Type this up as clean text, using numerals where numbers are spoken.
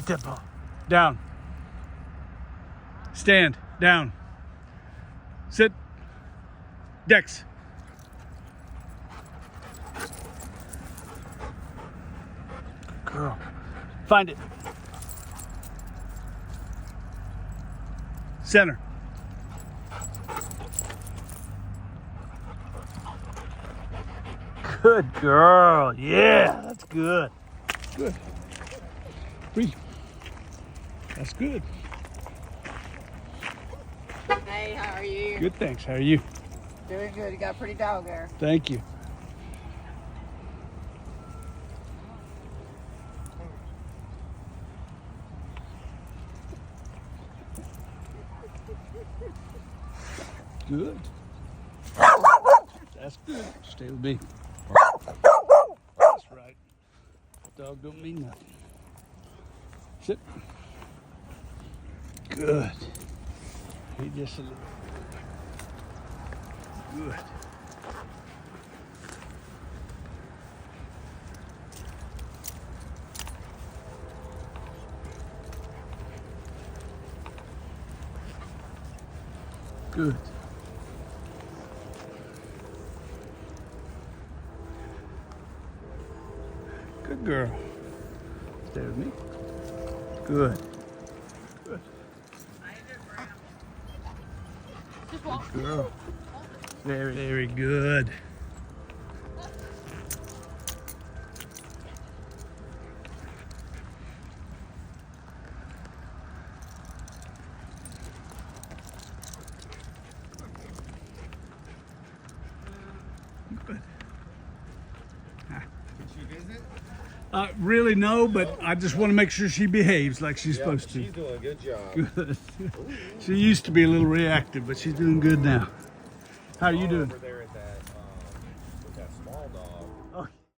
Eat that ball. Down. Stand. Down. Sit. Dex. Good girl. Find it. Center. Good girl. Yeah, that's good. Good. Free. That's good. Hey, how are you? Good, thanks. How are you? Doing good. You got a pretty dog there. Thank you. Good. That's good. Stay with me. That's right. Dog don't mean nothing. Sit. Good. He just a little. Good. Good. Good girl. Stay with me. Good. Good. Good girl. Very, very good. Good. Did she visit? Really no, but I just want to make sure she behaves like she's supposed to. She's doing a good job. Good. She used to be a little reactive, but she's doing good now. How are you doing? Over there at that, with that small dog. Oh.